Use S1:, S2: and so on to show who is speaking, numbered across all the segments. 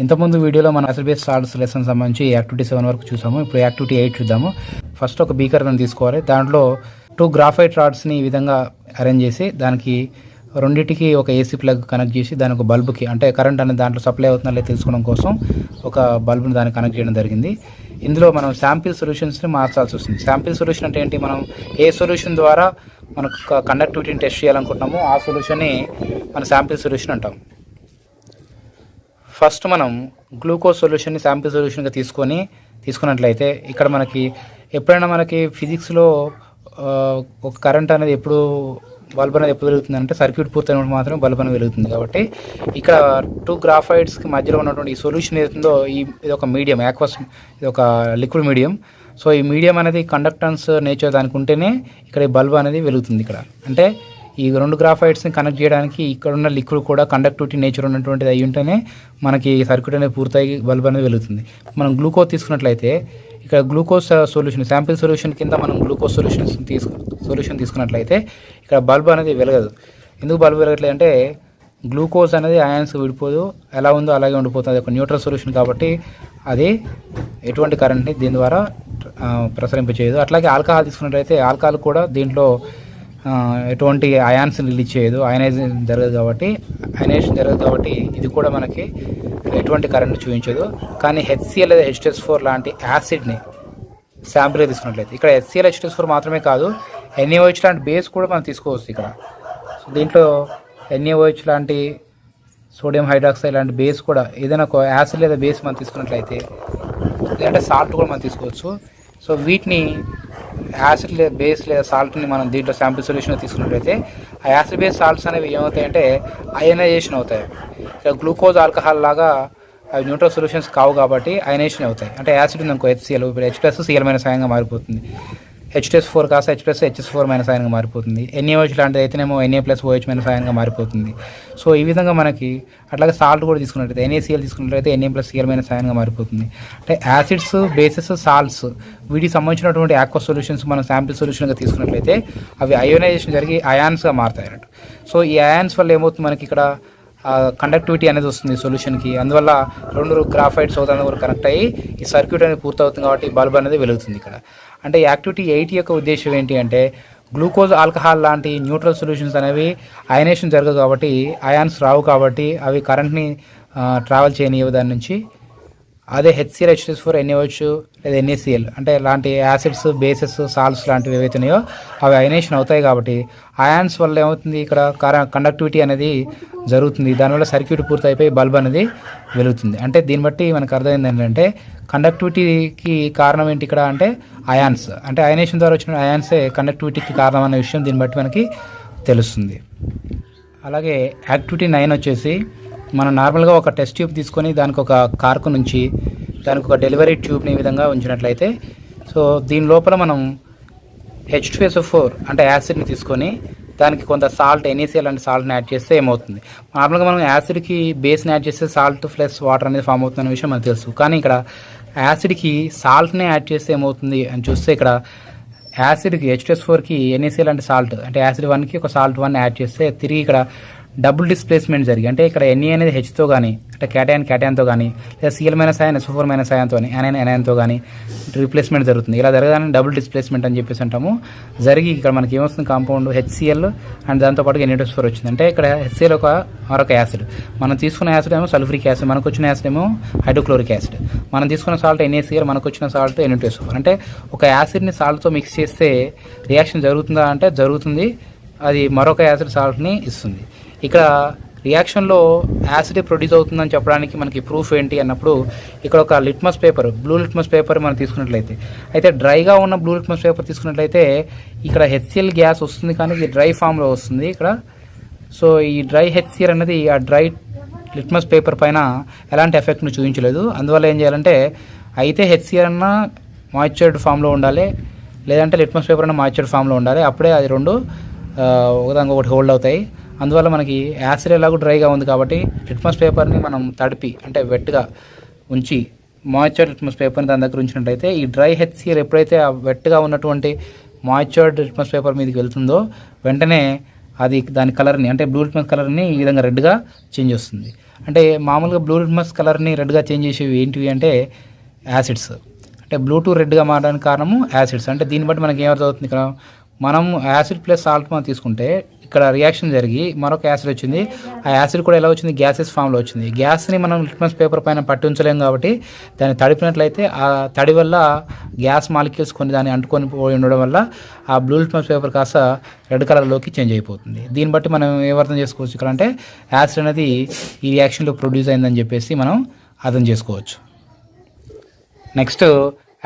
S1: ఇంతకుముందు వీడియోలో మనం యాసిడ్ బేస్ సాల్ట్స్ లెసన్ సంబంధించి యాక్టివిటీ 7 వరకు చూసాము. ఇప్పుడు యాక్టివిటీ 8 చూద్దాము. ఫస్ట్ ఒక బీకర్ని తీసుకోవాలి. దాంట్లో 2 గ్రాఫైట్ రాడ్స్ని ఈ విధంగా అరేంజ్ చేసి దానికి రెండింటికి ఒక ఏసీ ప్లగ్ కనెక్ట్ చేసి దాని ఒక బల్బుకి అంటే కరెంట్ అనేది దాంట్లో సప్లై అవుతుందో లేదో తెలుసుకోవడం కోసం ఒక బల్బుని దానికి కనెక్ట్ చేయడం జరిగింది. ఇందులో మనం శాంపిల్ సొల్యూషన్స్ని మార్చాల్సి వస్తుంది. శాంపిల్ సొల్యూషన్ అంటే ఏంటి? మనం ఏ సొల్యూషన్ ద్వారా మనకు కండక్టివిటీని టెస్ట్ చేయాలనుకుంటున్నామో ఆ సొల్యూషన్ని మన శాంపిల్ సొల్యూషన్ అంటాం. ఫస్ట్ మనం గ్లూకోజ్ సొల్యూషన్ని శాంపిల్ సొల్యూషన్గా తీసుకున్నట్లయితే ఇక్కడ మనకి ఎప్పుడైనా మనకి ఫిజిక్స్లో ఒక కరెంట్ అనేది బల్బ్ అనేది ఎప్పుడు వెలుగుతుంది అంటే సర్క్యూట్ పూర్తయినప్పుడు మాత్రమే బల్బ్ అనేది వెలుగుతుంది. కాబట్టి ఇక్కడ 2 గ్రాఫైట్స్కి మధ్యలో ఉన్నటువంటి ఈ సొల్యూషన్ ఏదైతుందో ఇది ఒక మీడియం ఇది ఒక లిక్విడ్ మీడియం. సో ఈ మీడియం అనేది కండక్టెన్స్ నేచర్ దానికి ఉంటేనే ఇక్కడ ఈ బల్బ్ అనేది వెలుగుతుంది. ఇక్కడ అంటే ఈ 2 గ్రాఫైట్స్ని కనెక్ట్ చేయడానికి ఇక్కడ ఉన్న లిక్విడ్ కూడా కండక్టివిటీ నేచర్ ఉన్నటువంటిది అయి ఉంటేనే మనకి సర్క్యూట్ అనేది పూర్తయి బల్బ్ అనేది వెలుగుతుంది. మనం గ్లూకోజ్ తీసుకున్నట్లయితే ఇక్కడ గ్లూకోజ్ సొల్యూషన్ శాంపిల్ సొల్యూషన్ కింద మనం గ్లూకోజ్ సొల్యూషన్ తీసుకున్నట్లయితే ఇక్కడ బల్బ్ అనేది వెలగదు. ఎందుకు బల్బ్ వెలగట్లేదు అంటే గ్లూకోజ్ అనేది అయాన్స్ విడిపోదు, ఎలా ఉందో అలాగే ఉండిపోతుంది. ఒక న్యూట్రల్ సొల్యూషన్ కాబట్టి అది ఎటువంటి కరెంట్ని దీని ద్వారా ప్రసరింపచేయదు. అట్లాగే ఆల్కహాల్ తీసుకున్నట్లయితే ఆల్కహాల్ కూడా దీంట్లో ఎటువంటి అయాన్స్ రిలీజ్ చేయదు, అయనైజేషన్ జరగదు కాబట్టి ఇది కూడా మనకి ఎటువంటి కరెంట్ చూపించదు. కానీ HCl లేదా H2SO4 లాంటి యాసిడ్ని శాంపిల్గా తీసుకున్నట్లయితే ఇక్కడ HCl H2SO4 మాత్రమే కాదు, NaOH లాంటి బేస్ కూడా మనం తీసుకోవచ్చు. ఇక్కడ దీంట్లో NaOH లాంటి సోడియం హైడ్రాక్సైడ్ లాంటి బేస్ కూడా ఏదైనా ఒక యాసిడ్ లేదా బేస్ మనం తీసుకున్నట్లయితే లేదంటే సాల్ట్ కూడా మనం తీసుకోవచ్చు. సో వీటిని యాసిడ్ లేదా బేస్ లేదా సాల్ట్ని మనం దీంట్లో శాంపిల్ సొల్యూషన్గా తీసుకున్నట్లయితే ఆ యాసిడ్ బేస్ సాల్ట్స్ అనేవి ఏమవుతాయంటే అయనైజేషన్ అవుతాయి. ఇక్కడ గ్లూకోజ్ ఆల్కహాల్ లాగా అవి న్యూట్రల్ సొల్యూషన్స్ కావు కాబట్టి అయనైజేషన్ అవుతాయి. అంటే యాసిడ్ ఉందనుకో HCl ఇప్పుడు H+Cl- అయాన్గా మారిపోతుంది. H2SO4 కాస్త H+HS4- అయాన్గా మారిపోతుంది. NaOH లాంటిది అయితేనేమో Na+OH- అయాన్గా మారిపోతుంది. సో ఈ విధంగా మనకి అట్లాగే సాల్ట్ కూడా తీసుకున్నట్లయితే NaCl తీసుకున్నట్లయితే Na+Cl- అయాన్గా మారిపోతుంది. అంటే యాసిడ్స్, బేసెస్, సాల్ట్స్ వీటికి సంబంధించినటువంటి ఆక్వస్ సొల్యూషన్స్ మనం శాంపిల్ సొల్యూషన్గా తీసుకున్నట్లయితే అవి అయోనైజేషన్ జరిగి అయాన్స్గా మారుతాయి అన్నట్టు. సో ఈ అయాన్స్ వల్ల ఏమవుతుంది మనకి ఇక్కడ కండక్టివిటీ అనేది వస్తుంది సొల్యూషన్కి. అందువల్ల 2 గ్రాఫైట్స్ అవుతాన్ని కూడా కనెక్ట్ అయ్యి ఈ సర్క్యూట్ అనేది పూర్తవుతుంది కాబట్టి బల్బ్ అనేది వెలుగుతుంది ఇక్కడ. అంటే ఈ యాక్టివిటీ 8 యొక్క ఉద్దేశం ఏంటి అంటే గ్లూకోజ్ ఆల్కహాల్ లాంటి న్యూట్రల్ సొల్యూషన్స్ అనేవి అయనేషన్ జరగదు కాబట్టి అయాన్స్ రావు కాబట్టి అవి కరెంట్ని ట్రావెల్ చేయనివ్వవు దాని నుంచి. అదే HCl H2SO4 NaOH లేదా NaCl అంటే లాంటి యాసిడ్స్, బేసెస్, సాల్ట్స్ లాంటివి ఏవైతున్నాయో అవి అయనేషన్ అవుతాయి కాబట్టి అయాన్స్ వల్ల ఏమవుతుంది ఇక్కడ కండక్టివిటీ అనేది జరుగుతుంది. దానివల్ల సర్క్యూట్ పూర్తయిపోయి బల్బ్ అనేది వెలుగుతుంది. అంటే దీన్ని బట్టి మనకు అర్థమైంది ఏంటంటే కండక్టివిటీకి కారణం ఏంటి ఇక్కడ అంటే అయాన్స్, అంటే అయనేషన్ ద్వారా వచ్చిన అయాన్సే కండక్టివిటీకి కారణం అనే విషయం దీన్ని బట్టి మనకి తెలుస్తుంది. అలాగే యాక్టివిటీ 9 వచ్చేసి మనం నార్మల్గా ఒక టెస్ట్ ట్యూబ్ తీసుకొని దానికి ఒక కార్కు నుంచి దానికి ఒక డెలివరీ ట్యూబ్ని ఈ విధంగా ఉంచినట్లయితే సో దీని లోపల మనం H2SO4 అంటే యాసిడ్ని తీసుకొని దానికి కొంత సాల్ట్ NaCl లాంటి సాల్ట్ని యాడ్ చేస్తే ఏమవుతుంది? నార్మల్గా మనం యాసిడ్కి బేస్ని యాడ్ చేస్తే సాల్ట్ ప్లస్ వాటర్ అనేది ఫామ్ అవుతుందనే విషయం మనకు తెలుసు. కానీ ఇక్కడ యాసిడ్కి సాల్ట్ని యాడ్ చేస్తే ఏమవుతుంది అని చూస్తే ఇక్కడ యాసిడ్కి H2SO4కి NaCl లాంటి సాల్ట్ అంటే యాసిడ్ 1కి ఒక సాల్ట్ 1 యాడ్ చేస్తే తిరిగి ఇక్కడ డబుల్ డిస్ప్లేస్మెంట్ జరిగి అంటే ఇక్కడ Na అనేది Hతో కానీ అంటే క్యాటయాన్తో కానీ లేదా Cl- అయాన్ SO4- అయాన్తో అయాన్తో కానీ రీప్లేస్మెంట్ జరుగుతుంది. ఇలా జరగగానే డబుల్ డిస్ప్లేస్మెంట్ అని చెప్పేసి అంటాము. జరిగి ఇక్కడ మనకి ఏమొస్తుంది కాంపౌండ్ HCl అండ్ దాంతోపాటుగా Na2SO4 వచ్చింది. అంటే ఇక్కడ HCl మరొక యాసిడ్, మనం తీసుకున్న యాసిడ్ ఏమో సల్ఫ్రిక్ యాసిడ్, మనకు వచ్చిన యాసిడ్ ఏమో హైడ్రోక్లోరిక్ యాసిడ్, మనం తీసుకున్న సాల్ట్ NaCl, మనకు వచ్చిన సాల్ట్ Na2SO4. అంటే ఒక యాసిడ్ని సాల్ట్తో మిక్స్ చేస్తే రియాక్షన్ జరుగుతుందా అంటే జరుగుతుంది. అది మరొక యాసిడ్ సాల్ట్ని ఇస్తుంది. ఇక్కడ రియాక్షన్లో యాసిడ్ ప్రొడ్యూస్ అవుతుందని చెప్పడానికి మనకి ప్రూఫ్ ఏంటి అన్నప్పుడు ఇక్కడ ఒక litmus paper, blue litmus paper మనం తీసుకున్నట్లయితే అయితే డ్రైగా ఉన్న బ్లూ లిట్మస్ పేపర్ తీసుకున్నట్లయితే ఇక్కడ HCl గ్యాస్ వస్తుంది కానీ ఇది డ్రై ఫామ్లో వస్తుంది ఇక్కడ. సో ఈ డ్రై HCl అనేది ఆ డ్రై లిట్మస్ పేపర్ పైన ఎలాంటి ఎఫెక్ట్ను చూపించలేదు. అందువల్ల ఏం చేయాలంటే అయితే HCl అన్న మాయిశ్చర్డ్ ఫామ్లో ఉండాలి, లేదంటే లిట్మస్ పేపర్ అన్న మాయిశ్చర్డ్ ఫామ్లో ఉండాలి. అప్పుడే అది రెండు ఒకదానికి ఒకటి హోల్డ్ అవుతాయి. అందువల్ల మనకి యాసిడ్ ఎలాగో డ్రైగా ఉంది కాబట్టి లిట్మస్ పేపర్ని మనం తడిపి అంటే వెట్గా ఉంచి మాయిశ్చర్డ్ లిట్మస్ పేపర్ని దాని దగ్గర ఉంచినట్లయితే ఈ డ్రై HCl ఎప్పుడైతే ఆ వెట్గా ఉన్నటువంటి మాయిశ్చర్డ్ లిట్మస్ పేపర్ మీదకి వెళ్తుందో వెంటనే అది దాని కలర్ని అంటే బ్లూ లిట్మస్ కలర్ని ఈ విధంగా రెడ్గా చేంజ్ చేస్తుంది. అంటే మామూలుగా బ్లూ లిట్మస్ కలర్ని రెడ్గా చేంజ్ చేసేవి ఏంటివి అంటే యాసిడ్స్. అంటే బ్లూ రెడ్గా మారడానికి కారణము యాసిడ్స్. అంటే దీన్ని బట్టి మనకి ఏమర్థమవుతుంది, ఇక్కడ మనం యాసిడ్ ప్లస్ సాల్ట్ మనం తీసుకుంటే ఇక్కడ రియాక్షన్ జరిగి మరొక యాసిడ్ వచ్చింది. ఆ యాసిడ్ కూడా ఎలా వచ్చింది, గ్యాసెస్ ఫామ్లో వచ్చింది. గ్యాస్ని మనం లిట్మస్ పేపర్ పైన పట్టి ఉంచలేము కాబట్టి దాన్ని తడిపినట్లయితే ఆ తడి వల్ల గ్యాస్ మాలిక్యూల్స్ కొన్ని దాన్ని అంటుకొని పోయి ఉండడం వల్ల ఆ బ్లూ లిట్మస్ పేపర్ కాస్త రెడ్ కలర్లోకి చేంజ్ అయిపోతుంది. దీన్ని బట్టి మనం ఏమర్థం చేసుకోవచ్చు ఇక్కడ అంటే యాసిడ్ అనేది ఈ రియాక్షన్లో ప్రొడ్యూస్ అయిందని చెప్పేసి మనం అర్థం చేసుకోవచ్చు. నెక్స్ట్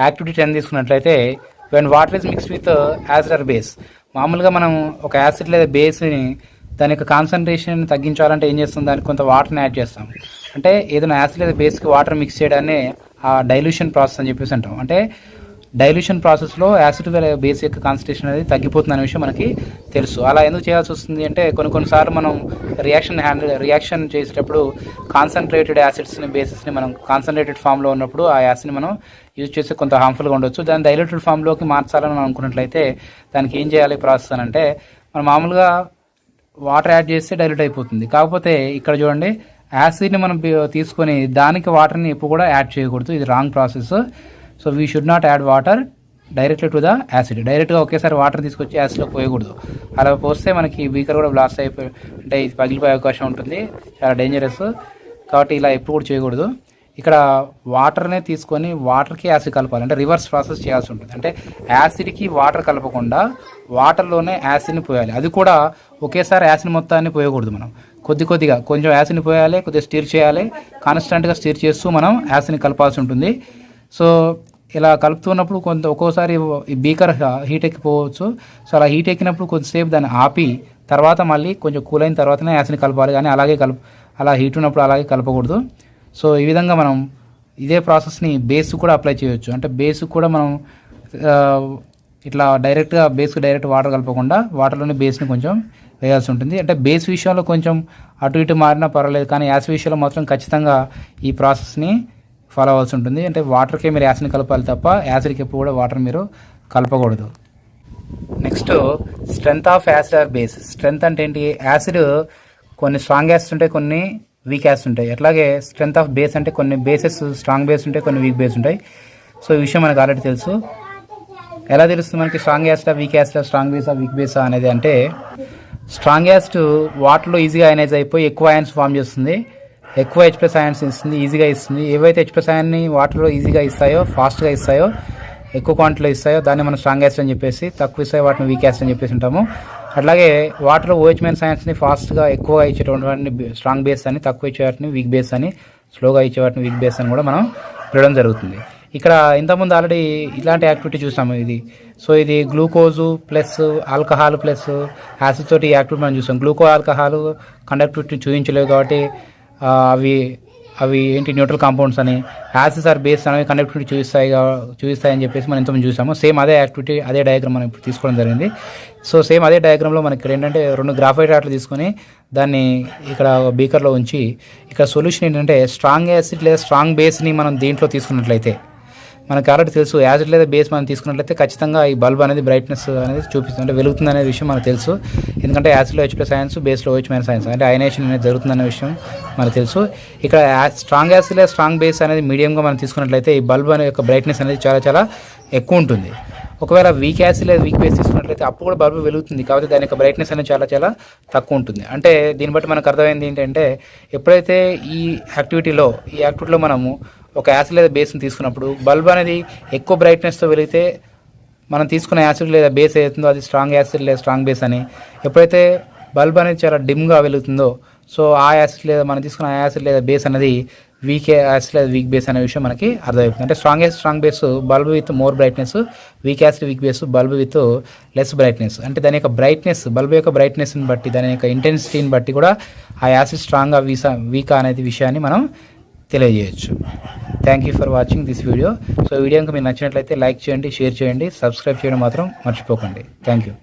S1: యాక్టివిటీ 10 తీసుకున్నట్లయితే when water is mixed with acid or base. మామూలుగా మనం ఒక యాసిడ్ లేదా బేస్ని దాని యొక్క కాన్సన్ట్రేషన్ తగ్గించాలంటే ఏం చేస్తాం, దానికి కొంత వాటర్ని యాడ్ చేస్తాం. అంటే ఏదైనా యాసిడ్ లేదా బేస్కి వాటర్ మిక్స్ చేయడాన్ని ఆ డైల్యూషన్ ప్రాసెస్ అని చెప్పేసి అంటాం. అంటే డైల్యూషన్ ప్రాసెస్లో యాసిడ్ లేదా బేస్ యొక్క కాన్సన్ట్రేషన్ అనేది తగ్గిపోతుంది అనే విషయం మనకి తెలుసు. అలా ఎందుకు చేయాల్సి వస్తుంది అంటే కొన్నిసార్లు మనం రియాక్షన్ చేసేటప్పుడు కాన్సన్ట్రేటెడ్ యాసిడ్స్ని బేసెస్ని మనం కాన్సన్ట్రేటెడ్ ఫామ్లో ఉన్నప్పుడు ఆ యాసిడ్ని మనం యూజ్ చేస్తే కొంత హార్మ్ఫుల్గా ఉండొచ్చు. దాన్ని డైల్యూటెడ్ ఫామ్లోకి మార్చాలని మనం అనుకున్నట్లయితే దానికి ఏం చేయాలి ప్రాసెస్ అని అంటే మనం మామూలుగా వాటర్ యాడ్ చేస్తే డైల్యూట్ అయిపోతుంది. కాకపోతే ఇక్కడ చూడండి యాసిడ్ని మనం తీసుకొని దానికి వాటర్ని ఎప్పుడు కూడా యాడ్ చేయకూడదు. ఇది wrong process. So we should not add water directly to the acid. డైరెక్ట్గా ఒకేసారి వాటర్ తీసుకొచ్చి యాసిడ్లో పోయకూడదు. అలా పోస్తే మనకి బీకర్ కూడా బ్లాస్ట్ అయిపోయి అంటే ఇది పగిలిపోయే అవకాశం ఉంటుంది, చాలా డేంజరస్. కాబట్టి ఇలా ఎప్పుడు కూడా చేయకూడదు. ఇక్కడ వాటర్నే తీసుకొని వాటర్కి యాసిడ్ కలపాలి, అంటే రివర్స్ ప్రాసెస్ చేయాల్సి ఉంటుంది. అంటే యాసిడ్కి వాటర్ కలపకుండా వాటర్లోనే యాసిడ్ని పోయాలి. అది కూడా ఒకేసారి యాసిడ్ మొత్తాన్ని పోయకూడదు. మనం కొద్దిగా కొంచెం యాసిడ్ని పోయాలి, కొద్దిగా స్టీర్ చేయాలి, కాన్స్టెంట్గా స్టీర్ చేస్తూ మనం యాసిడ్ని కలపాల్సి ఉంటుంది. సో ఇలా కలుపుతున్నప్పుడు ఒక్కోసారి ఈ బీకర్ హీట్ ఎక్కిపోవచ్చు. సో అలా హీట్ ఎక్కినప్పుడు కొద్దిసేపు దాన్ని ఆపి తర్వాత మళ్ళీ కొంచెం కూల్ అయిన తర్వాతనే యాసిడ్ని కలపాలి, కానీ అలా హీట్ ఉన్నప్పుడు అలాగే కలపకూడదు. సో ఈ విధంగా మనం ఇదే ప్రాసెస్ని బేస్ కూడా అప్లై చేయొచ్చు. అంటే బేస్ కూడా మనం ఇట్లా డైరెక్ట్గా డైరెక్ట్ వాటర్ కలపకుండా వాటర్లోనే బేస్ని కొంచెం వేయాల్సి ఉంటుంది. అంటే బేస్ విషయంలో కొంచెం అటు ఇటు మారినా పర్వాలేదు, కానీ యాసిడ్ విషయంలో మాత్రం ఖచ్చితంగా ఈ ప్రాసెస్ని ఫాలో అవ్వాల్సి ఉంటుంది. అంటే వాటర్కే మీరు యాసిడ్ని కలపాలి తప్ప యాసిడ్కి ఎప్పుడు కూడా వాటర్ మీరు కలపకూడదు. Next strength of acid or base. Strength అంటే ఏంటి, యాసిడ్ కొన్ని స్ట్రాంగ్ యాసిడ్స్ ఉంటాయి, కొన్ని వీక్ యాసిడ్స్ ఉంటాయి. అట్లాగే స్ట్రెంగ్త్ ఆఫ్ బేస్ అంటే కొన్ని బేసెస్ స్ట్రాంగ్ బేస్ ఉంటాయి, కొన్ని వీక్ బేస్ ఉంటాయి. సో ఈ విషయం మనకు ఆల్రెడీ తెలుసు. ఎలా తెలుస్తుంది మనకి strong acid weak acid strong బేసా వీక్ బేసా అనేది అంటే స్ట్రాంగ్ యాసిడ్ వాటర్లో ఈజీగా అయనైజ్ అయిపోయి ఎక్కువ అయాన్స్ ఫామ్ చేస్తుంది, ఎక్కువ H+ అయాన్స్ ఇస్తుంది, ఈజీగా ఇస్తుంది. ఏవైతే H+ అయాన్ని వాటర్లో ఈజీగా ఇస్తాయో, ఫాస్ట్గా ఇస్తాయో, ఎక్కువ క్వాంటిటీలో ఇస్తాయో దాన్ని మనం స్ట్రాంగ్ యాసిడ్ అని చెప్పేసి, తక్కువ ఇస్తాయో వాటిని వీక్ యాసిడ్ అని చెప్పేసి ఉంటాము. అట్లాగే వాటర్లో OH- అయాన్స్ని ఫాస్ట్గా ఎక్కువగా ఇచ్చేటువంటి వాటిని స్ట్రాంగ్ బేస్ అని, తక్కువ ఇచ్చే వాటిని వీక్ బేస్ అని, స్లోగా ఇచ్చే వాటిని వీక్ బేస్ అని కూడా మనం పిలవడం జరుగుతుంది. ఇక్కడ ఇంతకుముందు ఆల్రెడీ ఇలాంటి యాక్టివిటీ చూసాము ఇది. సో ఇది glucose plus alcohol plus acid తోటి యాక్టివిటీ మనం చూసాం. గ్లూకో ఆల్కహాల్ కండక్టివిటీ చూపించలేవు కాబట్టి అవి ఏంటి న్యూట్రల్ కాంపౌండ్స్ అని, యాసిడ్స్ ఆర్ బేస్ అనేవి కండక్టివిటీ చూపిస్తాయని చెప్పేసి మనం ఇంతకుముందు చూసాము. సేమ్ అదే యాక్టివిటీ అదే డయాగ్రామ్ మనం ఇప్పుడు తీసుకోవడం జరిగింది. సో సేమ్ అదే డయాగ్రామ్లో మనకి ఇక్కడ ఏంటంటే 2 గ్రాఫైట్ రాట్లు తీసుకొని దాన్ని ఇక్కడ బీకర్లో ఉంచి ఇక్కడ సొల్యూషన్ ఏంటంటే స్ట్రాంగ్ యాసిడ్ లేదా స్ట్రాంగ్ బేస్ని మనం దీంట్లో తీసుకున్నట్లయితే మనకు ఆల్రెడీ తెలుసు యాసిడ్ లేదా బేస్ మనం తీసుకున్నట్లయితే ఖచ్చితంగా ఈ బల్బ్ అనేది బ్రైట్నెస్ అనేది చూపిస్తుంది, అంటే వెలుగుతుంది అనే విషయం మనకు తెలుసు. ఎందుకంటే యాసిడ్లో H+ అయాన్స్, బేస్లో OH- అయాన్స్, అంటే అయనేషన్ అనేది జరుగుతుందనే విషయం మనకు తెలుసు. ఇక్కడ స్ట్రాంగ్ యాసిడ్ లేదా స్ట్రాంగ్ బేస్ అనేది మీడియంగా మనం తీసుకున్నట్లయితే ఈ బల్బ్ అనే యొక్క బ్రైట్నెస్ అనేది చాలా చాలా ఎక్కువ ఉంటుంది. ఒకవేళ వీక్ యాసిడ్ లేదా వీక్ బేస్ తీసుకున్నట్లయితే అప్పుడు కూడా బల్బ్ వెలుగుతుంది, కాబట్టి దాని యొక్క బ్రైట్నెస్ అనేది చాలా చాలా తక్కువ ఉంటుంది. అంటే దీన్ని బట్టి మనకు అర్థమైంది ఏంటంటే ఎప్పుడైతే ఈ యాక్టివిటీలో మనము ఒక యాసిడ్ లేదా బేస్ని తీసుకున్నప్పుడు బల్బ్ అనేది ఎక్కువ బ్రైట్నెస్తో వెలిగితే మనం తీసుకున్న యాసిడ్ లేదా బేస్ ఏదైతుందో అది స్ట్రాంగ్ యాసిడ్ లేదా స్ట్రాంగ్ బేస్ అని, ఎప్పుడైతే బల్బ్ అనేది చాలా డిమ్గా వెలుగుతుందో సో ఆ యాసిడ్ లేదా మనం తీసుకున్న యాసిడ్ లేదా బేస్ అనేది వీక్ యాసిడ్ లేదా వీక్ బేస్ అనే విషయం మనకి అర్థమవుతుంది. అంటే strong acid strong base bulb with more brightness, weak acid weak base bulb with less brightness. అంటే దాని యొక్క బ్రైట్నెస్ బల్బ్ యొక్క బ్రైట్నెస్ని బట్టి దాని యొక్క ఇంటెన్సిటీని బట్టి కూడా ఆ యాసిడ్ స్ట్రాంగ్ వీక్ అనేది విషయాన్ని మనం తెలియజేయచ్చు. Thank you for watching this video. So video కనుక మీకు నచ్చినట్లయితే లైక్ చేయండి, షేర్ చేయండి, సబ్స్క్రైబ్ చేయడం మాత్రం మర్చిపోకండి. Thank you.